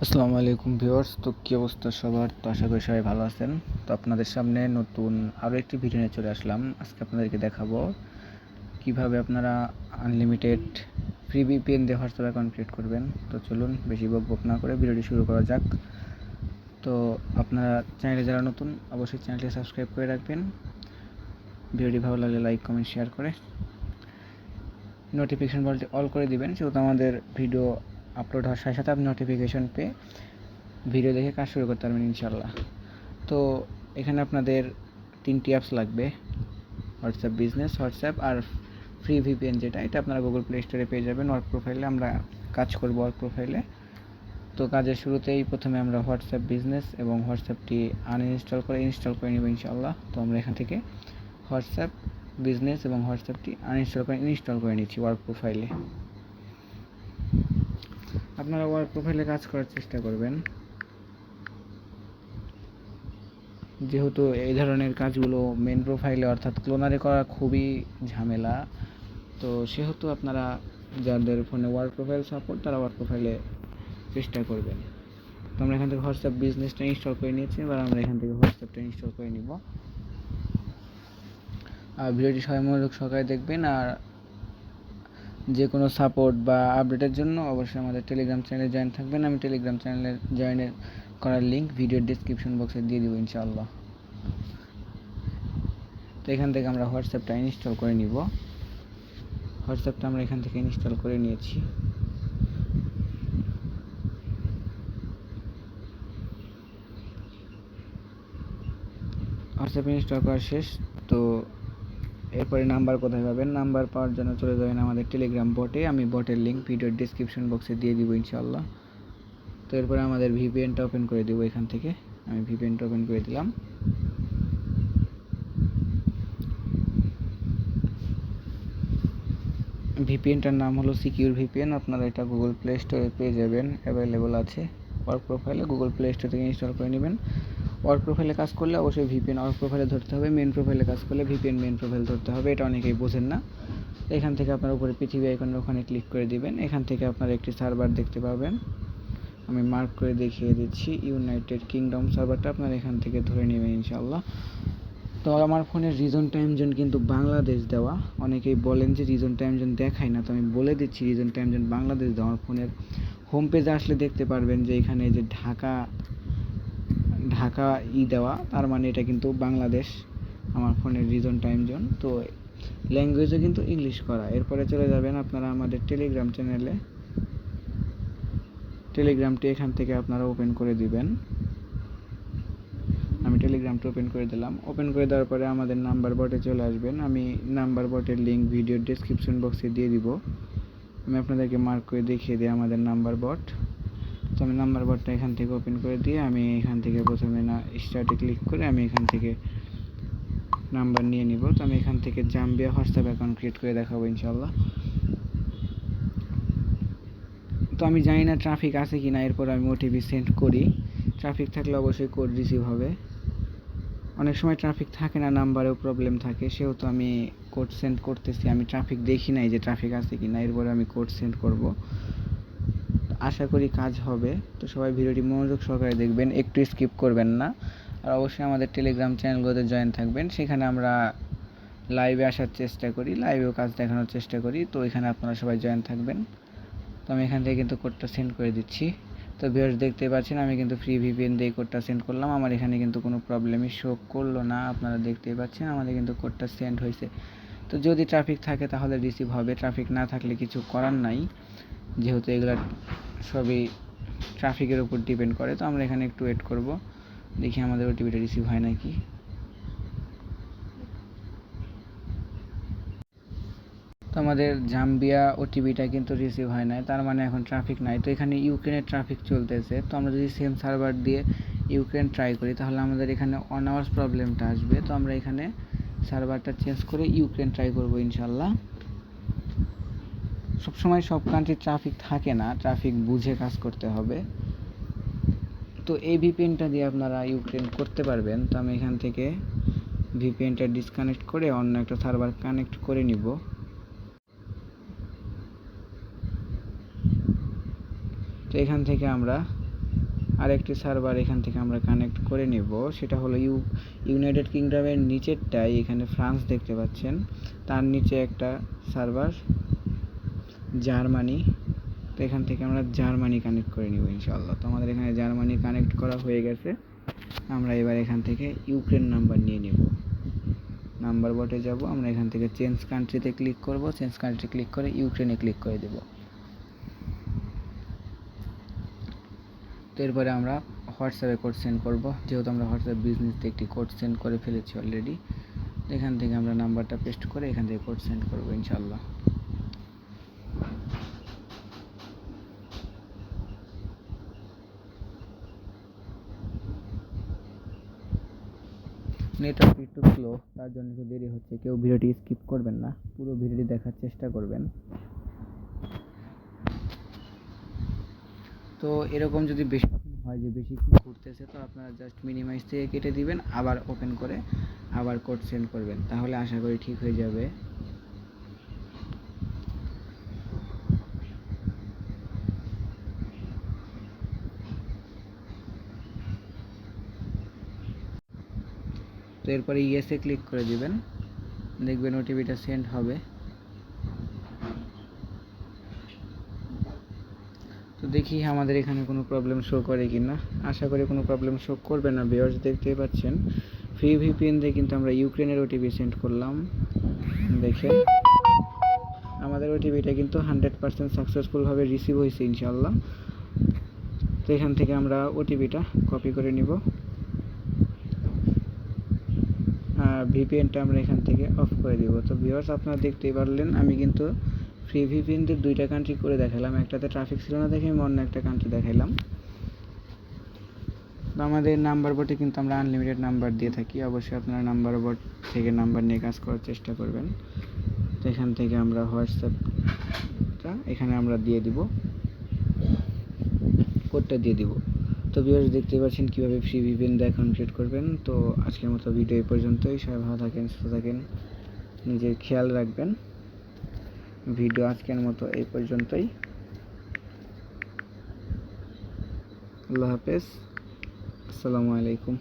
আসসালামু আলাইকুম ভিউয়ার্স। তো কী অবস্থা সবার? তো আশা করি সবাই ভালো আছেন। তো আপনাদের সামনে নতুন আরও একটি ভিডিও নিয়ে চলে আসলাম। আজকে আপনাদেরকে দেখাবো কিভাবে আপনারা আনলিমিটেড ফ্রি ভিপিএন দিয়ে হোয়াটসঅ্যাপ অ্যাকাউন্ট ক্রিয়েট করবেন। তো চলুন বেশি বকবক না করে ভিডিওটি শুরু করা যাক। তো আপনারা চ্যানেলে যারা নতুন অবশ্যই চ্যানেলটি সাবস্ক্রাইব করে রাখবেন। ভিডিওটি ভালো লাগলে লাইক কমেন্ট শেয়ার করে নোটিফিকেশন বেলটি অল করে দিবেন, সেহেতু আমাদের ভিডিও আপলোড হওয়ার সাথে সাথে আপনি নোটিফিকেশন পেয়ে ভিডিও দেখে কাজ শুরু করতে পারবেন ইনশাল্লাহ। তো এখানে আপনাদের 3টি অ্যাপস লাগবে, হোয়াটসঅ্যাপ বিজনেস, হোয়াটসঅ্যাপ আর ফ্রি ভিপিএন, যেটা এটা আপনারা গুগল প্লে স্টোরে পেয়ে যাবেন। ওয়ার্ক প্রোফাইলে আমরা কাজ করব ওয়ার্ক প্রোফাইলে। তো কাজের শুরুতেই প্রথমে আমরা হোয়াটসঅ্যাপ বিজনেস এবং হোয়াটসঅ্যাপটি আনইনস্টল করে ইনস্টল করে নেব ইনশাআল্লাহ। তো আমরা এখান থেকে হোয়াটসঅ্যাপ বিজনেস এবং হোয়াটসঅ্যাপটি আনইনস্টল করে ইনস্টল করে নিচ্ছি ওয়ার্ক প্রোফাইলে। আপনারা ওয়ার্ক প্রোফাইলে কাজ করার চেষ্টা করবেন, যেহেতু এই ধরনের কাজগুলো মেন প্রোফাইলে অর্থাৎ ক্লোনারে করা খুবই ঝামেলা। তো সেহেতু আপনারা যাদের ফোনে ওয়ার্ক প্রোফাইল সাপোর্ট তারা ওয়ার্ক প্রোফাইলে চেষ্টা করবেন। তো আমরা এখান থেকে হোয়াটসঅ্যাপ বিজনেসটা ইনস্টল করে নিয়েছি, এবার আমরা এখান থেকে হোয়াটসঅ্যাপটা ইনস্টল করে নিব। আর ভিডিওটি সবাই মনোযোগ সহকারে দেখবেন। আর যে কোনো সাপোর্ট বা আপডেটের জন্য অবশ্যই আমাদের টেলিগ্রাম চ্যানেলে জয়েন থাকবেন। আমি টেলিগ্রাম চ্যানেলে জয়েনের করার লিঙ্ক ভিডিওর ডিসক্রিপশন বক্সে দিয়ে দেবো ইনশাআল্লাহ। তো এখান থেকে আমরা হোয়াটসঅ্যাপটা ইনস্টল করে নিব। হোয়াটসঅ্যাপটা আমরা এখান থেকে ইনস্টল করে নিয়েছি। হোয়াটসঅ্যাপ ইনস্টল করা শেষ। তো এরপরে নাম্বার কোথায় পাবেন? নাম্বার পাওয়ার জন্য চলে যাবেন আমাদের টেলিগ্রাম বটে। আমি বটের লিঙ্ক ভিডিওর ডিসক্রিপশন বক্সে দিয়ে দিব ইনশাআল্লাহ। তো এরপরে আমাদের ভিপিএনটা ওপেন করে দেবো এখান থেকে। আমি ভিপিএনটা ওপেন করে দিলাম। ভিপিএনটার নাম হলো সিকিউর ভিপিএন। আপনারা এটা গুগল প্লে স্টোরে পেয়ে যাবেন, অ্যাভেলেবল আছে। ওয়ার্ক প্রোফাইলে গুগল প্লে স্টোর থেকে ইনস্টল করে নেবেন। ওয়ার্ক প্রোফাইলে কাজ করলে অবশ্যই ভিপিএন ওয়ার্ক প্রোফাইলে ধরতে হবে, মেন প্রোফাইলে কাজ করলে ভিপিএন মেন প্রোফাইল ধরতে হবে। এটা অনেকেই বোঝেন না। এখান থেকে আপনার উপরে পৃথিবী আইকনের ওখানে ক্লিক করে দিবেন। এখান থেকে আপনার একটি সার্ভার দেখতে পাবেন, আমি মার্ক করে দেখিয়ে দিচ্ছি। ইউনাইটেড কিংডম সার্ভারটা আপনার এখান থেকে ধরে নেবেন ইনশাআল্লাহ। তো আমার ফোনের রিজন টাইম জোন কিন্তু বাংলাদেশ দেওয়া। অনেকেই বলেন যে রিজন টাইম জোন দেখায় না, তো আমি বলে দিচ্ছি রিজন টাইম জোন বাংলাদেশ দেওয়া। আমার ফোনের হোম পেজে আসলে দেখতে পারবেন যে এখানে যে ঢাকা ঢাকা দেওয়া, তার মানে এটা কিন্তু বাংলাদেশ আমার ফোনের রিজন টাইম জোন। তো ল্যাঙ্গুয়েজও কিন্তু ইংলিশ করা। এরপরে চলে যাবেন আপনারা আমাদের টেলিগ্রাম চ্যানেলে। টেলিগ্রামটি এখান থেকে আপনারা ওপেন করে দিবেন। আমি টেলিগ্রামটা ওপেন করে দিলাম। ওপেন করে দেওয়ার পরে আমাদের নাম্বার বটে চলে আসবেন। আমি নাম্বার বটের লিঙ্ক ভিডিওর ডেসক্রিপশন বক্সে দিয়ে দিব। আমি আপনাদেরকে মার্ক করে দেখিয়ে দিই আমাদের নাম্বার বট। তো আমি নাম্বার বটটা এখান থেকে ওপেন করে দিয়ে আমি এখান থেকে প্রথমে স্টার্টে ক্লিক করে আমি এখান থেকে নাম্বার নিয়ে নিব। তো আমি এখান থেকে জাম্বিয়া হোয়াটসঅ্যাপ অ্যাকাউন্ট ক্রিয়েট করে দেখাবো ইনশাআল্লাহ। তো আমি জানি না ট্রাফিক আছে কি না, এরপর আমি ওটিপি সেন্ড করি। ট্রাফিক থাকলে অবশ্যই কোড রিসিভ হবে। অনেক সময় ট্রাফিক থাকে না, নাম্বারেও প্রবলেম থাকে, সেহেতু আমি কোড সেন্ড করতেছি। আমি ট্রাফিক দেখি নাই যে ট্রাফিক আছে কি না, এরপরে আমি কোড সেন্ড করব। আশা করি কাজ হবে। তো সবাই ভিডিওটি মনোযোগ সহকারে দেখবেন, একটু স্কিপ করবেন না। আর অবশ্যই আমাদের টেলিগ্রাম চ্যানেলগুলোতে জয়েন থাকবেন। সেখানে আমরা লাইভে আসার চেষ্টা করি, লাইভেও কাজ দেখানোর চেষ্টা করি। তো এখানে আপনারা সবাই জয়েন থাকবেন। তো আমি এখান থেকে কিন্তু কোডটা সেন্ড করে দিচ্ছি। তো ভিউয়ার্স দেখতে পাচ্ছেন আমি কিন্তু ফ্রি ভিপিএন দিয়ে কোডটা সেন্ড করলাম। আমার এখানে কিন্তু কোনো প্রবলেমই শো করলো না, আপনারা দেখতেই পাচ্ছেন আমাদের কিন্তু কোডটা সেন্ড হয়েছে। তো যদি ট্রাফিক থাকে তাহলে রিসিভ হবে, ট্রাফিক না থাকলে কিছু করার নাই, যেহেতু এগুলো সবই ট্রাফিকের উপর ডিপেন্ড করে। তো আমরা এখানে একটু ওয়েট করব, দেখি আমাদের ওটিপিটা রিসিভ হয় নাকি। তো আমাদের জাম্বিয়া ওটিপিটা কিন্তু রিসিভ হয় নাই, তার মানে এখন ট্রাফিক নাই। তো এখানে ইউক্রেনের ট্রাফিক চলতেছে। তো আমরা যদি সেম সার্ভার দিয়ে ইউক্রেন ট্রাই করি তাহলে আমাদের এখানে 1 আওয়ার্স প্রবলেমটা আসবে। তো আমরা এখানে সার্ভারটা চেঞ্জ করে ইউক্রেন ট্রাই করব ইনশাল্লাহ। সবসময় সব কান্ট্রির ট্রাফিক থাকে না, ট্রাফিক বুঝে কাজ করতে হবে। তো এই ভিপিএনটা দিয়ে আপনারা ইউক্রেন করতে পারবেন। তো আমি এখান থেকে ভিপিএনটা ডিসকানেক্ট করে অন্য একটা সার্ভার কানেক্ট করে নিব। তো এখান থেকে আমরা আরেকটি সার্ভার এখান থেকে আমরা কানেক্ট করে নেব, সেটা হলো ইউনাইটেড কিংডমের নিচেরটাই, এখানে ফ্রান্স দেখতে পাচ্ছেন, তার নিচে একটা সার্ভার জার্মানি। তো এখান থেকে আমরা জার্মানি কানেক্ট করে নিব ইনশাআল্লাহ। তো আমাদের এখানে জার্মানি কানেক্ট করা হয়ে গেছে। আমরা এবার এখান থেকে ইউক্রেন নাম্বার নিয়ে নেব। নাম্বার বটে যাব, আমরা এখান থেকে চেঞ্জ কান্ট্রিতে ক্লিক করব, চেঞ্জ কান্ট্রি ক্লিক করে ইউক্রেনে ক্লিক করে দেব। তো এরপরে আমরা হোয়াটসঅ্যাপে কোড সেন্ড করব, যেহেতু আমরা হোয়াটসঅ্যাপ বিজনেসতে একটি কোড সেন্ড করে ফেলেছি অলরেডি। এখান থেকে আমরা নাম্বারটা পেস্ট করে এখান থেকে কোড সেন্ড করব ইনশাআল্লাহ। নেটওয়ার্ক একটু স্লো, তার জন্য একটু দেরি হচ্ছে। কেউ ভিডিওটি স্কিপ করবেন না, পুরো ভিডিওটি দেখার চেষ্টা করবেন। তো এরকম যদি বেশি হয় যে বেশিক্ষণ ঘুরতেছে, তো আপনারা জাস্ট মিনিমাইজ থেকে কেটে দিবেন, আবার ওপেন করে আবার কোড সেন্ড করবেন, তাহলে আশা করি ঠিক হয়ে যাবে। তো এরপরে ইয়েসে ক্লিক করে দিবেন, দেখবেন ওটিপিটা সেন্ড হবে। তো দেখি আমাদের এখানে কোনো প্রবলেম শো করে কি না। আশা করি কোনো প্রবলেম শো করবে না। ভিউয়ার্স দেখতেই পাচ্ছেন, ফ্রি ভিপিএন দিয়ে কিন্তু আমরা ইউক্রেনের ওটিপি সেন্ড করলাম। দেখেন আমাদের ওটিপিটা কিন্তু 100% সাকসেসফুলভাবে রিসিভ হয়েছে ইনশাআল্লাহ। তো এখান থেকে আমরা ওটিপিটা কপি করে নিব, ভিপিএনটা আমরা এখান থেকে অফ করে দিব। তো ভিউয়ার্স আপনারা দেখতেই পারলেন, আমি কিন্তু ফ্রি ভিপিএন দিয়ে 2টা কান্ট্রি করে দেখালাম, একটাতে ট্রাফিক ছিল না দেখে আমি অন্য একটা কান্ট্রি দেখাইলাম। তো আমাদের নাম্বার বটে কিন্তু আমরা আনলিমিটেড নাম্বার দিয়ে থাকি, অবশ্যই আপনারা নাম্বার বট থেকে নাম্বার নিয়ে কাজ করার চেষ্টা করবেন। তো এখান থেকে আমরা হোয়াটসঅ্যাপটা এখানে আমরা দিয়ে দিব, কোডটা দিয়ে দিব। তো ভিউয়ার্স দেখতে পাচ্ছেন কীভাবে ফ্রি ভিপিএন দিয়ে অ্যাকাউন্ট ক্রিয়েট করবেন। তো আজকের মতো ভিডিও এই পর্যন্তই। সবাই ভালো থাকেন, সুস্থ থাকেন, নিজের খেয়াল রাখবেন। ভিডিও আজকের মতো এই পর্যন্তই। আল্লাহ হাফেজ, আসসালামু আলাইকুম।